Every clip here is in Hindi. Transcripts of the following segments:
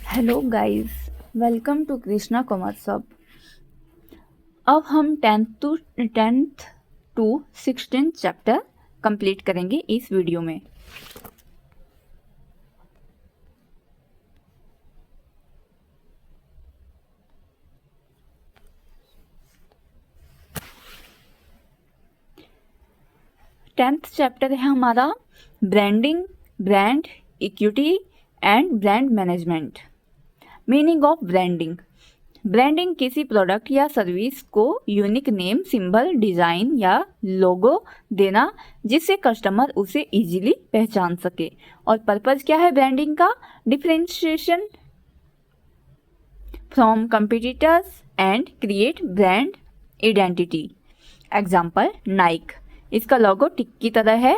Hello guys, welcome to Krishna commerce hub. अब हम टेंथ टू 16 चैप्टर कंप्लीट करेंगे इस वीडियो में। टेंथ चैप्टर है हमारा branding, brand equity and brand management. Meaning of branding. Branding किसी प्रोडक्ट या सर्विस को यूनिक नेम, सिंबल, डिजाइन या लोगो देना जिससे कस्टमर उसे इजीली पहचान सके। और पर्पस क्या है ब्रांडिंग का? Differentiation from competitors and create brand identity. Example Nike, इसका लोगो टिक की तरह है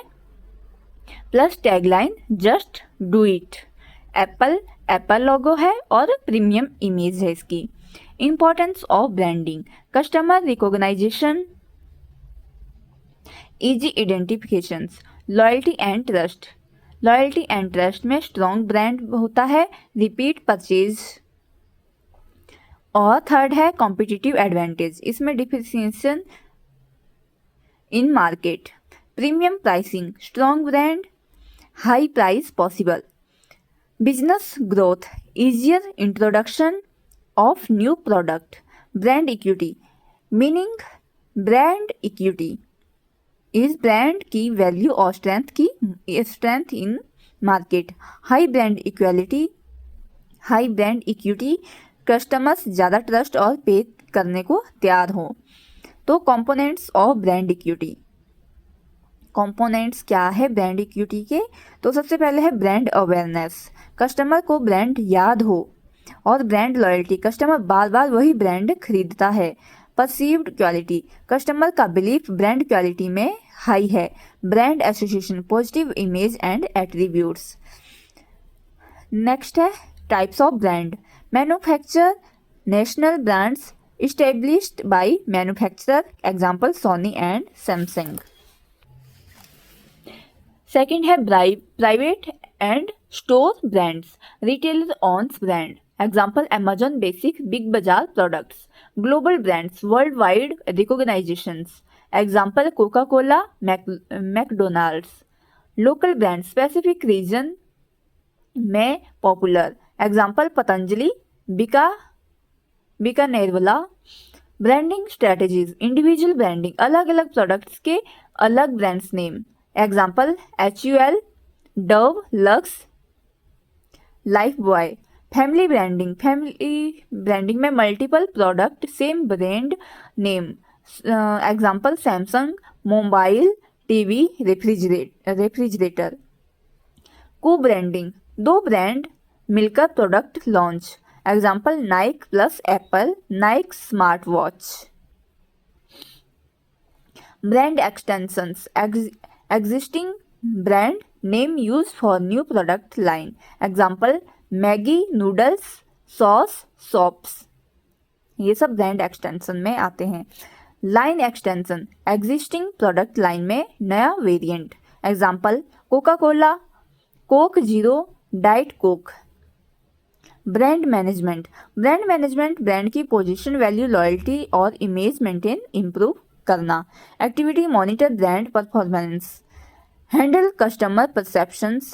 plus tagline just do it. Apple logo है और प्रीमियम इमेज है इसकी। Importance of branding, customer recognization, easy identification, loyalty and trust. Loyalty and trust में स्ट्रॉन्ग ब्रांड होता है, रिपीट परचेज। और थर्ड है कॉम्पिटिटिव एडवांटेज, इसमें differentiation in market. Premium pricing, strong brand, high price possible. Business growth, easier introduction of new product. Brand equity, meaning brand equity is brand की वैल्यू और strength in market. High brand equity, customers ज़्यादा ट्रस्ट और पे करने को तैयार हो। तो components of brand equity, components क्या है ब्रांड इक्विटी के? तो सबसे पहले है ब्रांड अवेयरनेस, कस्टमर को ब्रांड याद हो। और ब्रांड लॉयल्टी, कस्टमर बार बार वही ब्रांड खरीदता है। परसीव्ड क्वालिटी, कस्टमर का बिलीफ ब्रांड क्वालिटी में हाई है। Brand association, positive image and attributes. Next है types of brand. Manufacture, national brands established by manufacturer, example Sony and Samsung. Second है private and store brands, retailer owns brand, example Amazon, basic, Big Bazaar products. Global brands, worldwide recognizations, example Coca Cola, McDonald's. Local brand, specific region में popular, example Patanjali, Bikanervala. Branding strategies, individual branding, अलग अलग प्रोडक्ट्स के अलग brands name, example HUL, Dove, Lux, Lifebuoy. Family branding में multiple product same brand name, example Samsung, mobile, TV, refrigerator. Co-branding, दो ब्रांड मिलकर product launch, example Nike plus Apple, Nike smart watch. Brand extensions, existing brand name use for new product line, example Maggi noodles, sauce, soaps. ये सब ब्रांड एक्सटेंशन में आते हैं। Line extension, existing product line में नया variant, example Coca Cola, Coke zero, diet Coke. Brand management, brand की पोजीशन, वैल्यू, लॉयल्टी और इमेज मेंटेन इंप्रूव करना। Activity, monitor brand performance, handle customer perceptions,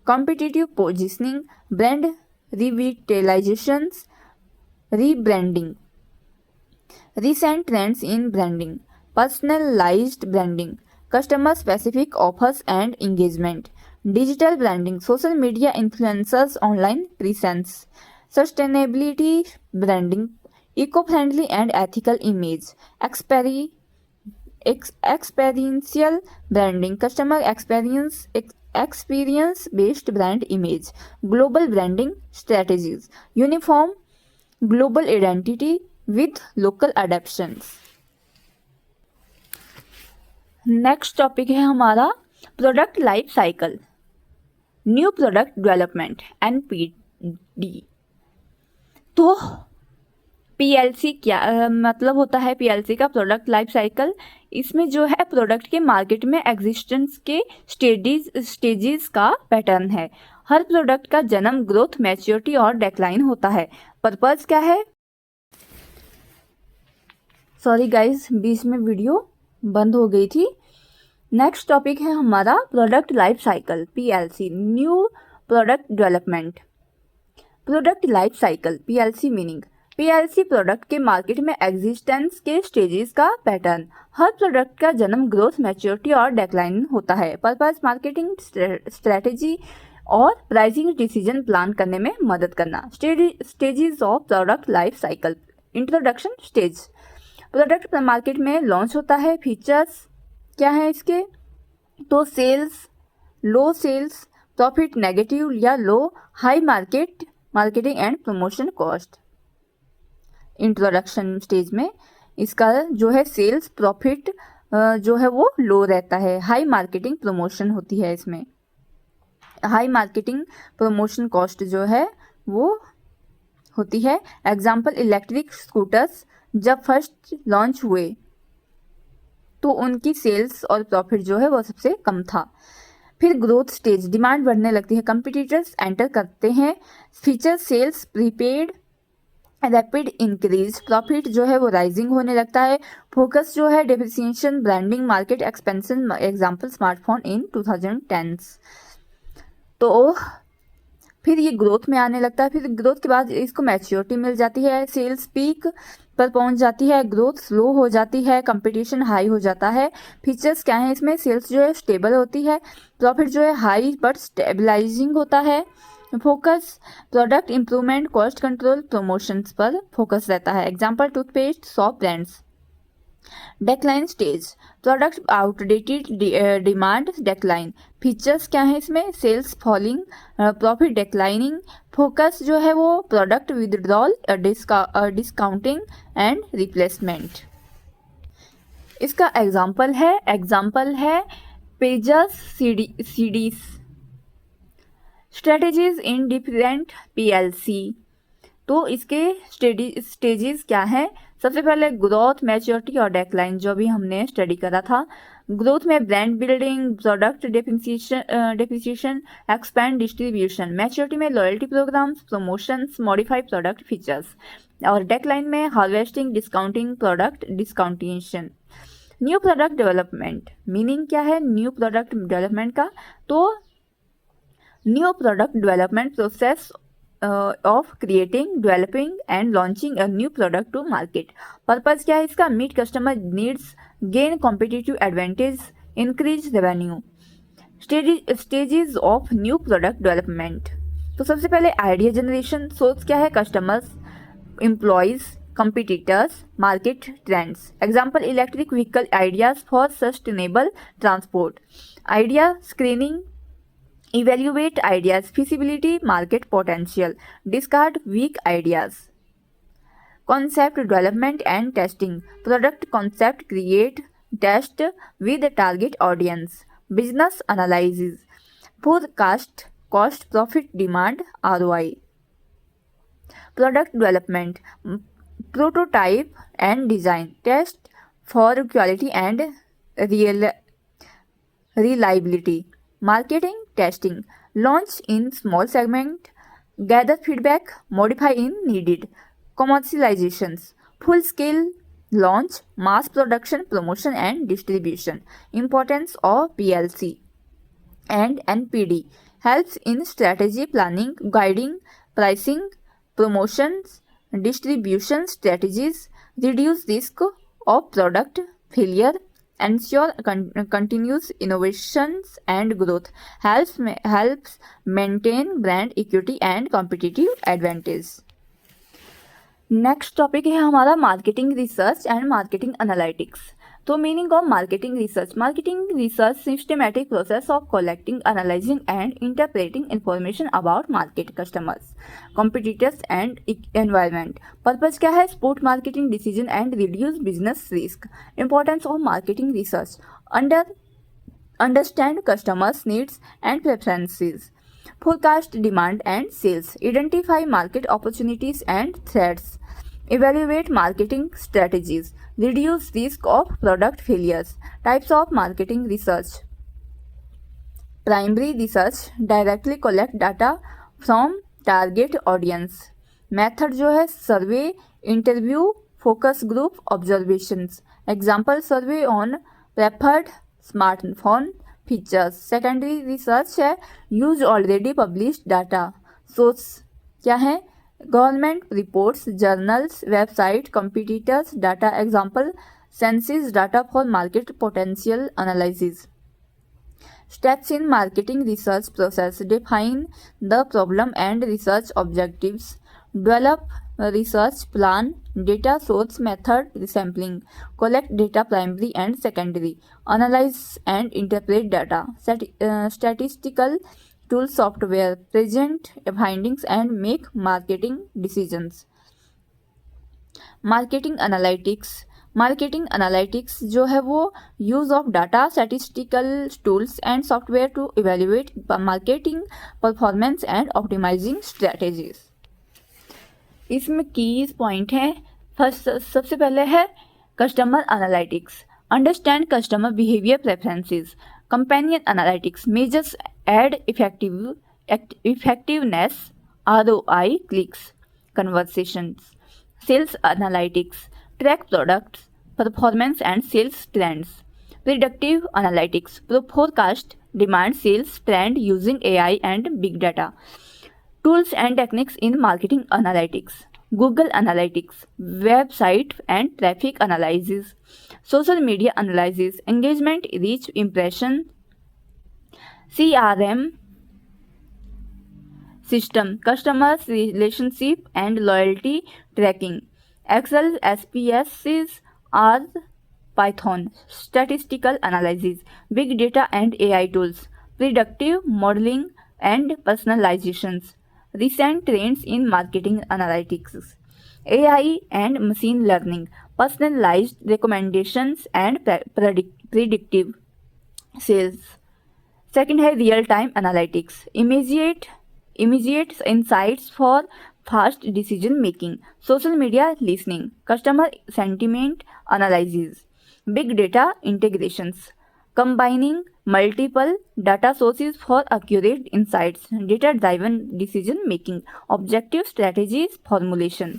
competitive positioning, brand revitalisations, rebranding, recent trends in branding, personalised branding, customer specific offers and engagement. Digital branding, social media influencers, online presence. Sustainability branding, eco friendly and ethical image. Experiential branding, customer experience based brand image. Global branding strategies, uniform global identity with local अडेप्शंस। Next topic है हमारा product life cycle, new product development, NPD। तो PLC क्या मतलब होता है? PLC का प्रोडक्ट लाइफ साइकिल, इसमें जो है प्रोडक्ट के मार्केट में एग्जिस्टेंस के स्टेजेस का पैटर्न है। हर प्रोडक्ट का जन्म, ग्रोथ, मैच्योरिटी और डेक्लाइन होता है। पर्पस क्या है? सॉरी गाइज, बीच में वीडियो बंद हो गई थी। नेक्स्ट टॉपिक है हमारा product life cycle, PLC, new product development. Product life cycle, PLC meaning, PLC product के मार्केट में एग्जिस्टेंस के स्टेजेस का पैटर्न। हर प्रोडक्ट का जन्म, ग्रोथ, मैच्योरिटी और डेक्लाइन होता है। पर्पस मार्केटिंग स्ट्रेटेजी और प्राइसिंग डिसीजन प्लान करने में मदद करना। Stages of product life cycle. Introduction stage, product market में लॉन्च होता है। फीचर्स क्या है इसके? तो सेल्स, लो सेल्स, प्रॉफिट नेगेटिव या low, high marketing and promotion cost. Introduction stage में इसका जो है सेल्स, प्रॉफिट जो है वो लो रहता है। हाई मार्केटिंग प्रमोशन होती है इसमें। हाई मार्केटिंग प्रमोशन कॉस्ट जो है वो होती है। एग्जाम्पल, इलेक्ट्रिक स्कूटर्स जब फर्स्ट लॉन्च हुए तो उनकी सेल्स और प्रॉफिट जो है वो सबसे कम था। फिर ग्रोथ स्टेज, डिमांड बढ़ने लगती है, कंपटीटर्स एंटर करते हैं। Feature, sales, prepaid, rapid increase, profit जो है वो राइजिंग होने लगता है। फोकस जो है differentiation, branding, market expansion. Example, smartphone in 2010s। तो फिर ये ग्रोथ में आने लगता है। फिर ग्रोथ के बाद इसको मैच्योरिटी मिल जाती है। सेल्स पीक पर पहुंच जाती है, ग्रोथ स्लो हो जाती है, कंपटीशन हाई हो जाता है। फीचर्स क्या है इसमें? सेल्स जो है स्टेबल होती है, प्रॉफिट जो है हाई बट स्टेबलाइजिंग होता है। Focus, product improvement, cost control, promotions पर फोकस रहता है। Example, toothpaste, soft brands. Decline stage, product outdated, demand decline. Features क्या है इसमें? Sales falling, profit declining. Focus जो है वो product withdrawal, discounting and replacement. इसका एग्जाम्पल है pagers CDs. Strategies in different PLC। तो इसके स्टेजेस क्या है? सबसे पहले ग्रोथ, मैच्योरिटी और डेक्लाइन, जो भी हमने स्टडी करा था। ग्रोथ में brand building, product differentiation, expand distribution. Maturity में loyalty programmes, promotions, modify product features. और डेक्लाइन में harvesting, discounting, product discontinuation. New product development, meaning क्या है न्यू प्रोडक्ट डेवलपमेंट का? तो new product development process of creating, developing and launching a new product to market. Purpose क्या है इसका? Meet customer needs, gain competitive advantage, increase revenue. Stages of new product development. तो सबसे पहले आइडिया जनरेशन, सोर्स क्या है? Customers, employees, competitors, market trends. Example, electric vehicle ideas for sustainable transport. Idea screening, evaluate ideas, feasibility, market potential, discard weak ideas. Concept development and testing, product concept, create, test with target audience. Business analysis, forecast, cost, profit, demand, ROI. Product development, prototype and design, test for quality and reliability. Marketing, testing, launch in small segment, gather feedback, modify in needed. Commercializations, full scale launch, mass production, promotion and distribution. Importance of PLC and NPD, helps in strategy planning, guiding, pricing, promotions, distribution strategies, reduce risk of product failure, ensure continuous innovations and growth, helps maintain brand equity and competitive advantage. Next topic है हमारा marketing research and marketing analytics. तो meaning of marketing research systematic process of collecting, analysing and interpreting information about market, customers, competitors and environment. Purpose क्या है? Support marketing decision and reduce business risk. Importance of marketing research, understand customers needs and preferences, forecast demand and sales, identify market opportunities and threats, evaluate marketing strategies, reduce risk of product failures. Types of marketing research. Primary research directly collect data from target audience. Method जो है survey, interview, focus group, observations. Example survey on preferred smartphone features. Secondary research है use already published data. Source क्या है? Government reports, journals, website, competitors data. Example census data for market potential analysis. Steps in marketing research process: define the problem and research objectives, develop a research plan, data source, method, sampling, collect data primary and secondary, analyze and interpret data, statistical tool software, present findings and make marketing decisions. Marketing analytics जो है वो use of data, statistical tools and software to evaluate marketing performance and optimizing strategies. इसमें कीज पॉइंट है. फर्स्ट सबसे पहले है customer analytics, understand customer behaviour preferences. Campaign analytics measures ad effectiveness, ROI, clicks, conversations. Sales analytics track products performance and sales trends. Predictive analytics forecast demand, sales trend using AI and big data. Tools and techniques in marketing analytics: Google Analytics, website and traffic analysis, social media analysis, engagement, reach, impression, CRM system, customer relationship and loyalty tracking, Excel, SPSS, R, Python, statistical analysis, big data and AI tools, predictive modeling and personalizations. Recent trends in marketing analytics: AI and machine learning, personalized recommendations and predictive sales. Second है real time analytics, immediate insights for fast decision making, social media listening, customer sentiment analysis, big data integrations, combining multiple data sources for accurate insights, data driven decision making, objective strategies formulation.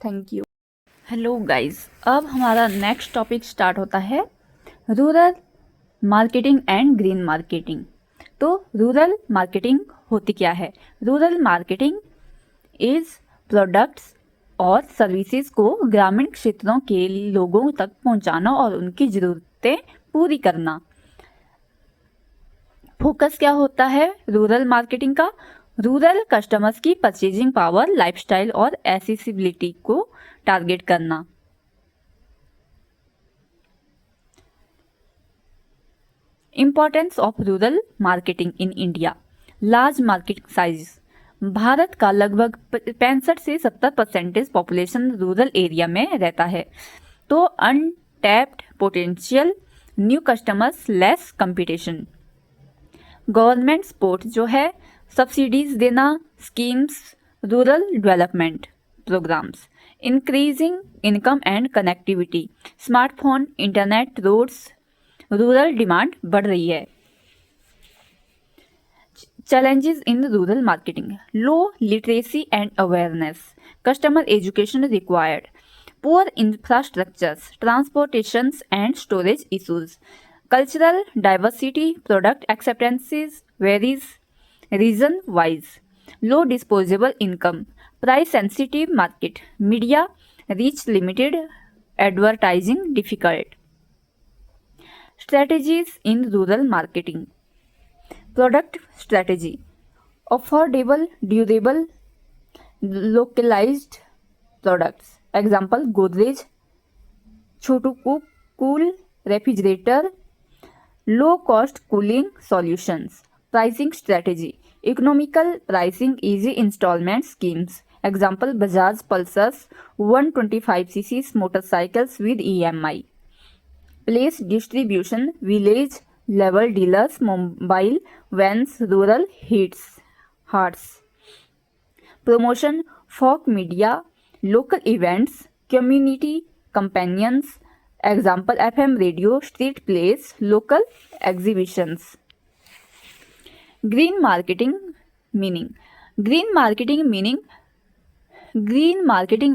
Thank you. Hello guys, अब हमारा नेक्स्ट टॉपिक स्टार्ट होता है rural marketing and green marketing. तो रूरल मार्केटिंग होती क्या है? रूरल मार्केटिंग इज प्रोडक्ट्स और सर्विसेज को ग्रामीण क्षेत्रों के लोगों तक पहुंचाना और उनकी ज़रूरतें पूरी करना. फोकस क्या होता है रूरल मार्केटिंग का? रूरल कस्टमर्स की परचेजिंग पावर, लाइफस्टाइल और एक्सेसिबिलिटी को टारगेट करना. Importance of rural marketing in India. Large market size. Bharat का लगभग 65 से 70% पॉपुलेशन रूरल एरिया में रहता है. तो untapped potential, new customers, less competition. Government support जो है सब्सिडीज देना, schemes, rural development programmes, increasing income and connectivity, smartphone, internet, roads, rural demand बढ़ रही है. Challenges in rural marketing: low literacy and awareness, customer education required, poor infrastructures, transportations and storage issues, cultural diversity, product acceptances varies region wise, low disposable income, price sensitive market, media reach limited, advertising difficult. Strategies in rural marketing. Product strategy: affordable, durable, localized products. Example Godrej, Chotu Cool refrigerator, low cost cooling solutions. Pricing strategy: economical pricing, easy installment schemes. Example Bajaj Pulsars 125cc motorcycles with EMI. Place distribution: village level dealers, mobile vans, rural hearts. Promotion: folk media, local events, community companions. Example FM radio, street plays, local exhibitions. Green marketing meaning. Green marketing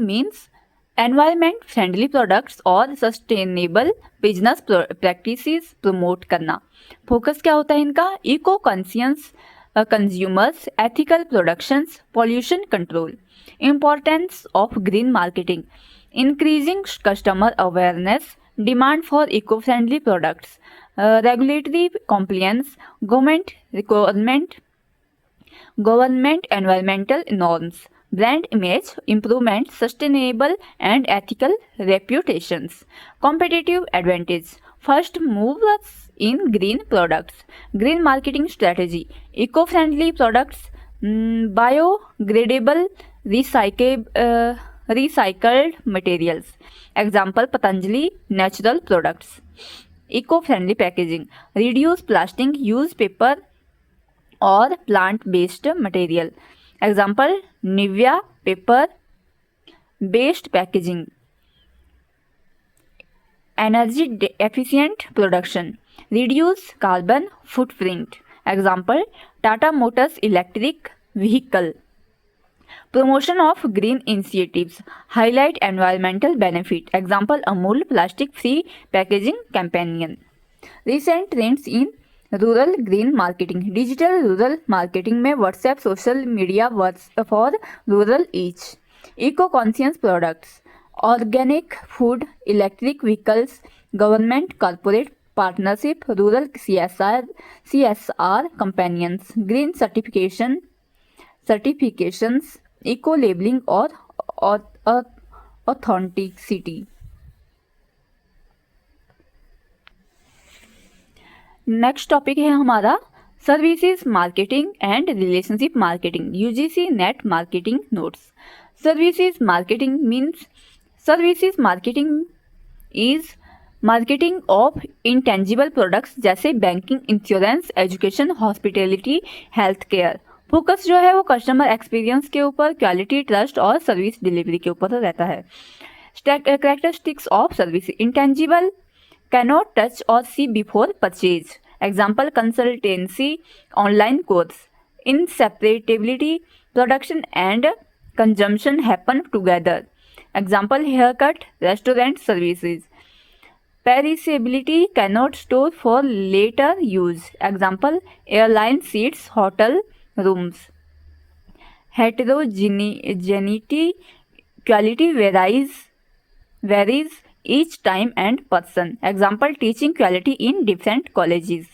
means environment friendly products और sustainable business practices promote करना. फोकस क्या होता है इनका? Eco conscious consumers, ethical productions, pollution control. Importance of green marketing. Increasing customer awareness, demand for eco-friendly products, regulatory compliance, government requirement, government environmental norms, brand image improvement, sustainable and ethical reputations, competitive advantage, first movers in green products, green marketing strategy, eco-friendly products, biodegradable, recycled materials. Example Patanjali natural products. Eco-friendly packaging, reduce plastic, use paper or plant-based material. Example Nivea paper-based packaging. Energy efficient production, reduce carbon footprint. Example Tata Motors electric vehicle. Promotion of green initiatives, highlight environmental benefit. Example Amul plastic free packaging campaign. Recent trends in rural green marketing. Digital rural marketing में WhatsApp, social media for rural each. Eco conscious products, organic food, electric vehicles, government corporate partnership, rural CSR campaigns, green certifications, eco labelling और ऑथेंटिसिटी. नेक्स्ट टॉपिक है हमारा services marketing and relationship marketing. UGC NET marketing notes. Services marketing is marketing of intangible products जैसे banking, insurance, education, hospitality, health care. Focus जो है वो कस्टमर एक्सपीरियंस के ऊपर, क्वालिटी, ट्रस्ट और सर्विस डिलीवरी के ऊपर रहता है. Characteristics of service. Intangible, cannot touch or see before purchase. Example consultancy, online course. Inseparability, production and consumption happen together. Example haircut, restaurant services. Perishability, cannot store for later use. Example airline seats, hotel rooms. Heterogeneity, quality varies each time and person. Example teaching quality in different colleges.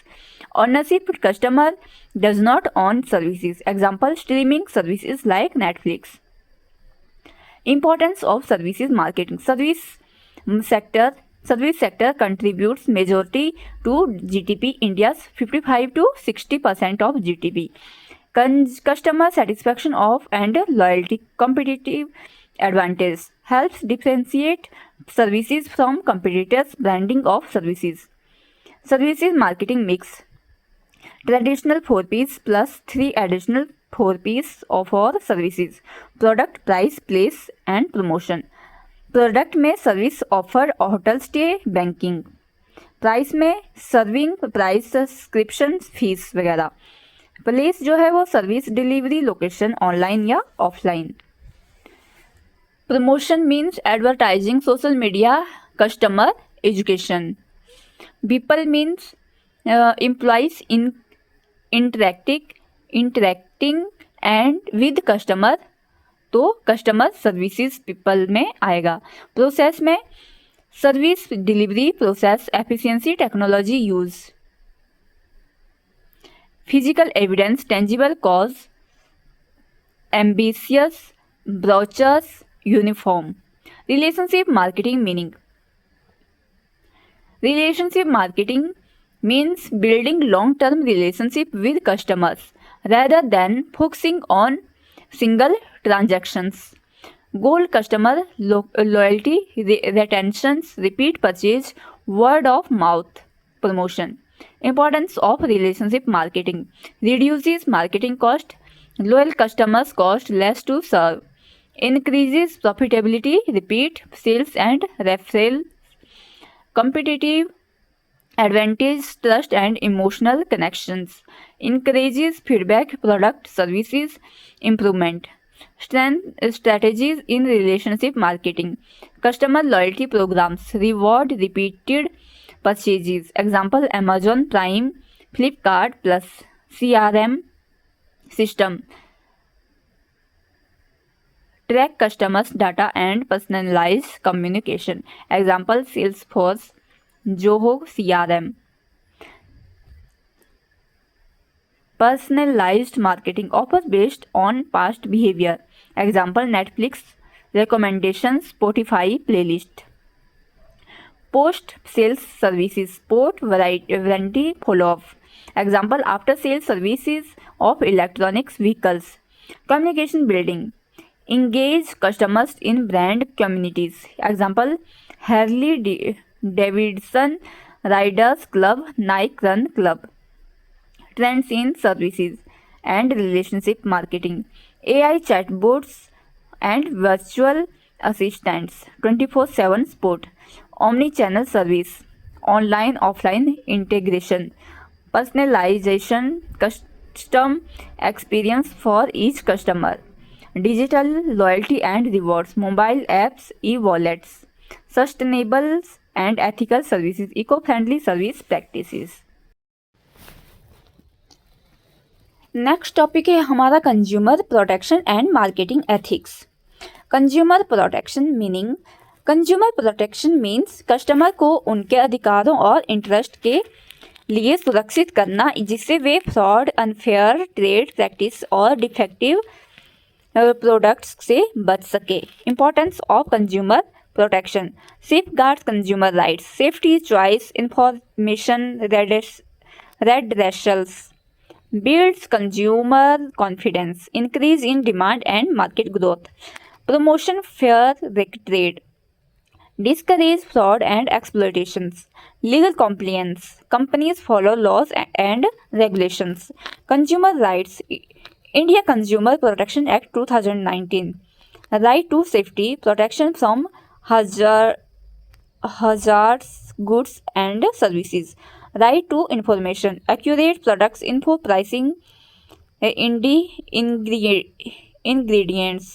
Ownership, customer does not own services. Example streaming services like Netflix. Importance of services marketing. Service sector contributes majority to GDP. India's 55 to 60% of GDP. Customer satisfaction of and loyalty, competitive advantage, helps differentiate services from competitors. Branding of services. Services marketing mix. Traditional 4 P's plus 3 additional 4 P's for services. Product, price, place and promotion. Product में service offer, hotel stay, banking. Price में सर्विंग प्राइस, सब्सक्रिप्शन फीस वगैरह. प्लेस जो है वो सर्विस डिलीवरी, लोकेशन ऑनलाइन या offline. Promotion means advertising, social media, customer education. People means employees in interacting and with customer, तो कस्टमर सर्विसेज पीपल में आएगा. प्रोसेस में service delivery, process efficiency, technology use. Physical evidence, tangible cues, ambience, brochures, uniform. Relationship marketing meaning. Relationship marketing means building long-term relationship with customers rather than focusing on single transactions. Goal, customer loyalty, retentions, repeat purchase, word of mouth, promotion. Importance of relationship marketing. Reduces marketing cost, loyal customers cost less to serve. Increases profitability, repeat sales and referral. Competitive advantage trust and emotional connections, encourages feedback, product services improvement, strength strategies in relationship marketing, customer loyalty programs, reward repeated purchases. Example Amazon Prime, Flipkart Plus, CRM system, track customers data and personalize communication. Example Salesforce, Zoho CRM. Personalized marketing offers based on past behavior. Example Netflix recommendations, Spotify playlist. Post sales services, support warranty follow up. Example after sales services of electronics vehicles. Communication building, engage customers in brand communities. Example Harley Davidson Riders Club, Nike Run Club. Trends in services and relationship marketing, AI chatbots and virtual assistants, 24/7 support, omni-channel service, online offline integration, personalization, custom experience for each customer, digital loyalty and rewards, mobile apps, e-wallets, sustainable and ethical services, eco-friendly service practices. Next topic है हमारा consumer protection and marketing ethics. Consumer protection meaning, consumer protection means customer को उनके अधिकारों और इंटरेस्ट के लिए सुरक्षित करना जिससे वे फ्रॉड, अनफेयर ट्रेड प्रैक्टिस और डिफेक्टिव प्रोडक्ट्स से बच सके. Importance of consumer protection, safeguards consumer rights, safety, choice, information, redressals, builds consumer confidence, increase in demand and market growth, promotion fair trade, discourage fraud and exploitations, legal compliance, companies follow laws and regulations, consumer rights, India Consumer Protection Act 2019, right to safety, protection from hazardous goods and services, right to information, accurate products info, pricing, ingredients,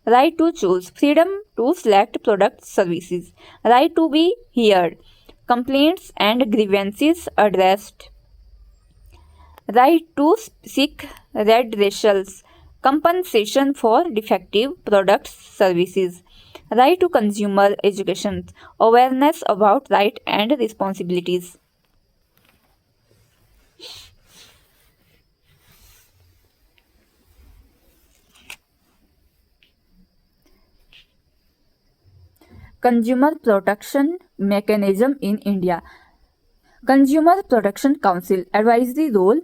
right to choose, freedom to select product services, right to be heard, complaints and grievances addressed, right to seek redressals, compensation for defective products services, right to consumer education, awareness about rights and responsibilities. Consumer Protection Mechanism in India. Consumer Protection Council advisory role,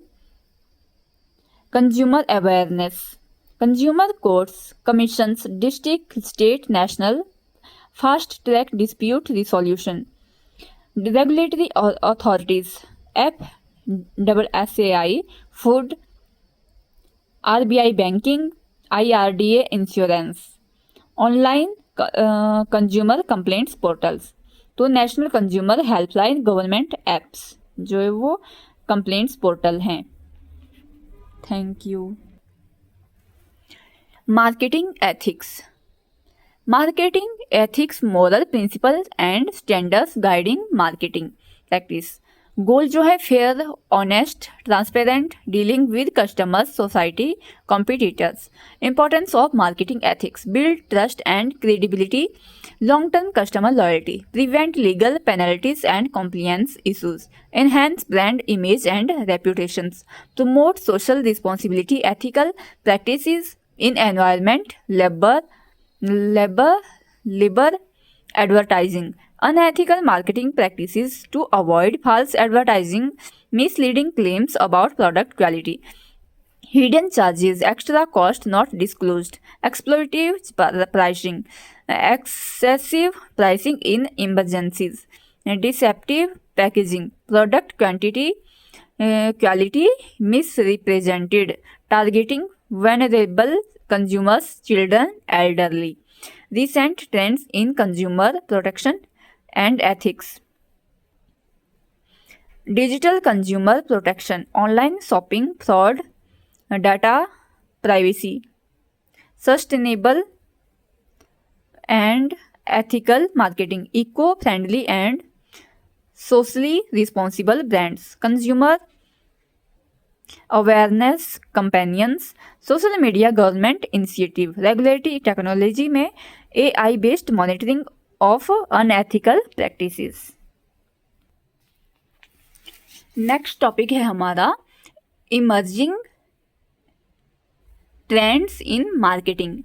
consumer awareness, consumer courts, commissions, district, state, national, fast track dispute resolution, regulatory authorities, FSSAI, food, RBI banking, IRDA insurance, online consumer complaints portals. तो national consumer helpline, government apps जो है वो कंप्लेंट्स पोर्टल हैं. Thank you. Marketing ethics. Marketing ethics moral principles and standards guiding marketing practice. Goal जो है fair, honest, transparent, dealing with customers, society, competitors. Importance of marketing ethics, build trust and credibility, long term customer loyalty, prevent legal penalties and compliance issues, enhance brand image and reputations, promote social responsibility, ethical practices in environment, labour advertising, unethical marketing practices to avoid false advertising, misleading claims about product quality, hidden charges, extra cost not disclosed, exploitative pricing, excessive pricing in emergencies, deceptive packaging, product quality misrepresented, targeting vulnerable consumers, children, elderly. Recent trends in consumer protection and ethics. Digital consumer protection, online shopping fraud, data privacy, sustainable and ethical marketing, eco-friendly and socially responsible brands, consumer awareness campaigns, social media government initiative, regulatory technology में AI based monitoring of unethical practices. Next topic है हमारा emerging trends in marketing.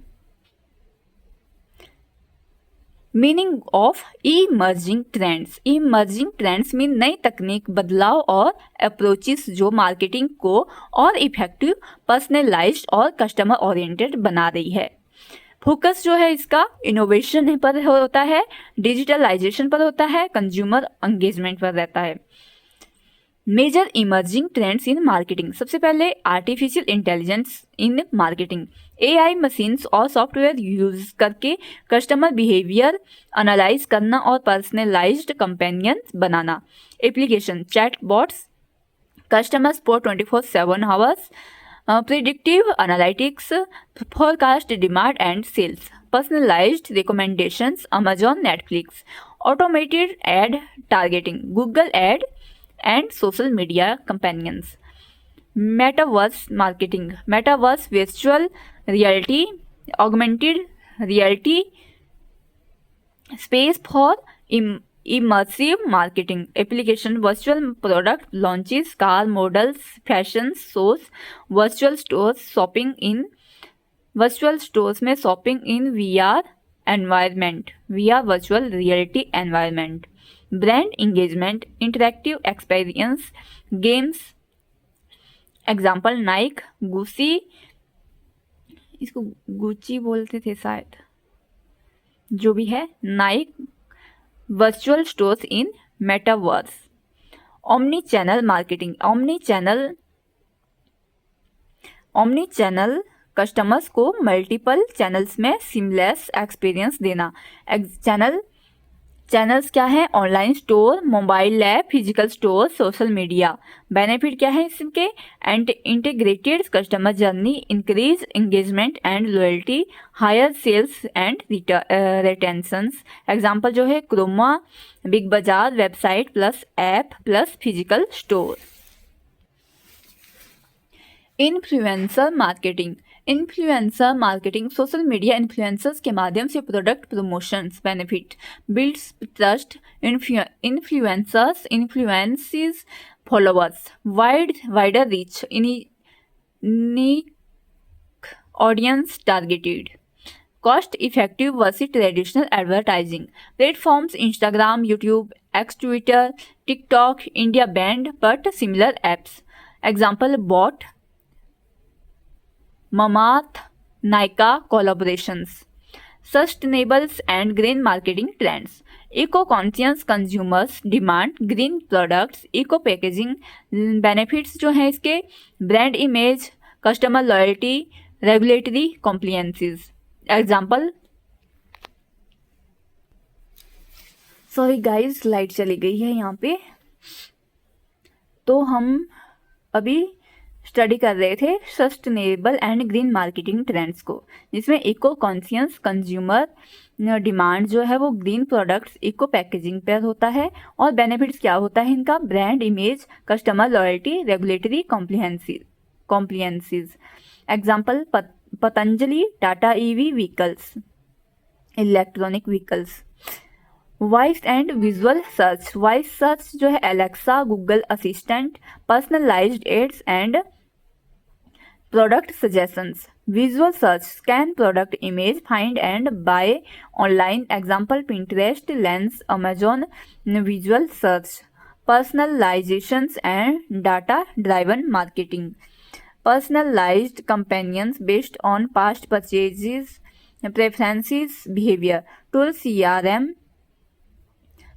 Meaning of emerging trends. Emerging trends mean नई तकनीक, बदलाव और अप्रोचेस जो मार्केटिंग को और इफेक्टिव, पर्सनलाइज्ड और कस्टमर ओरिएंटेड बना रही है. फोकस जो है इसका इनोवेशन पर होता है, डिजिटलाइजेशन पर होता है, कंज्यूमर एंगेजमेंट पर रहता है. Major emerging trends in marketing. सबसे पहले artificial intelligence in marketing. AI machines और सॉफ्टवेयर यूज करके कस्टमर बिहेवियर एनालाइज करना और पर्सनलाइज्ड कंपेनियन बनाना. Application chatbots, customer support 24/7 hours, predictive analytics, forecast demand and sales, personalised recommendations, Amazon, Netflix, automated ad targeting, Google ad and social media companions. Metaverse marketing. Metaverse virtual reality, augmented reality space for immersive marketing. Application virtual product launches, car models, fashion shows, virtual stores, shopping in virtual stores में shopping in VR environment, VR virtual reality environment. Brand engagement, interactive experience, games. Example Nike, Gucci, इसको गुची बोलते थे शायद, जो भी है, Nike virtual stores in metaverse. Omni channel marketing. Omni channel customers को मल्टीपल चैनल्स में सिमलेस एक्सपीरियंस देना. चैनल्स क्या है? Online store, mobile app, physical store, social media. Benefit क्या है इसके? And integrated customer journey, increase engagement and loyalty, higher sales and retentions. Example जो है क्रोमा, बिग बाजार, website plus app plus physical store. Influencer marketing. Influencer marketing social media influencers के माध्यम से product promotions. Benefit builds trust. Influencers influences followers. Wider reach. Unique audience targeted. Cost effective versus traditional advertising. Platforms Instagram, YouTube, X, Twitter, TikTok, India banned but similar apps. एग्जाम्पल बॉट, Mamath, Nykaa collaborations. Sustainables and green marketing trends. Eco-conscious consumers demand green products. Eco packaging. Benefits जो हैं इसके brand image, customer loyalty, regulatory compliances. Example. Sorry guys, light चली गई है यहाँ पे. तो हम अभी स्टडी कर रहे थे sustainable and green marketing trends को, जिसमें इको कॉन्शियस कंज्यूमर डिमांड जो है वो ग्रीन प्रोडक्ट्स, इको पैकेजिंग पर होता है. और बेनिफिट्स क्या होता है इनका? Brand image, customer loyalty, regulatory compliances. Example Patanjali, Tata EV vehicles, electronic vehicles. Voice and visual search. Voice search जो है Alexa, Google assistant, personalised ads and product suggestions. Visual search scan product image, find and buy online. Example Pinterest, lens, Amazon. Visual search. Personalisations and data driven marketing. Personalised campaigns based on past purchases, preferences, behaviour. Tool CRM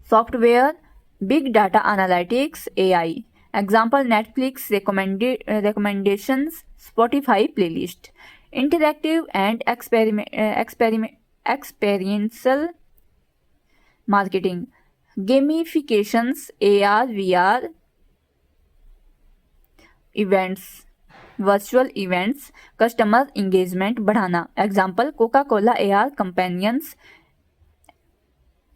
software, big data analytics, AI. Example Netflix recommendations, Spotify playlist. Interactive and experiential marketing. Gamifications, AR VR events, virtual events, customer engagement बढ़ाना। Example Coca Cola AR campaigns,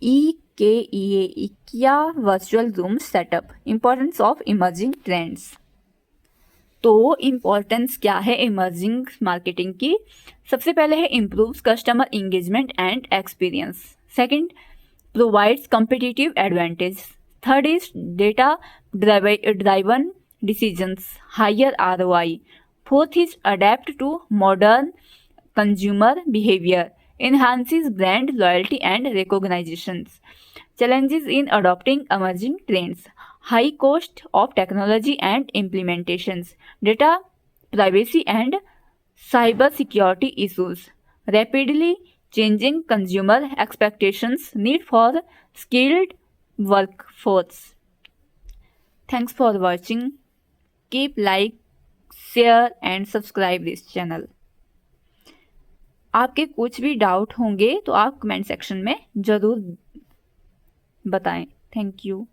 EKEA IKEA virtual room setup. Importance of emerging trends. तो इम्पोर्टेंस क्या है इमर्जिंग मार्केटिंग की? सबसे पहले है improves customer engagement and experience. Second, provides competitive advantage. Third is data driven decisions, higher ROI. Fourth is adapt to modern consumer behavior, enhances brand loyalty and recognitions. Challenges in adopting emerging trends, high cost of technology and implementations, data privacy and cyber security issues, rapidly changing consumer expectations, need for skilled workforce. Thanks for watching. Keep like, share and subscribe this channel. आपके कुछ भी डाउट होंगे तो आप कमेंट सेक्शन में ज़रूर बताएं। Thank you.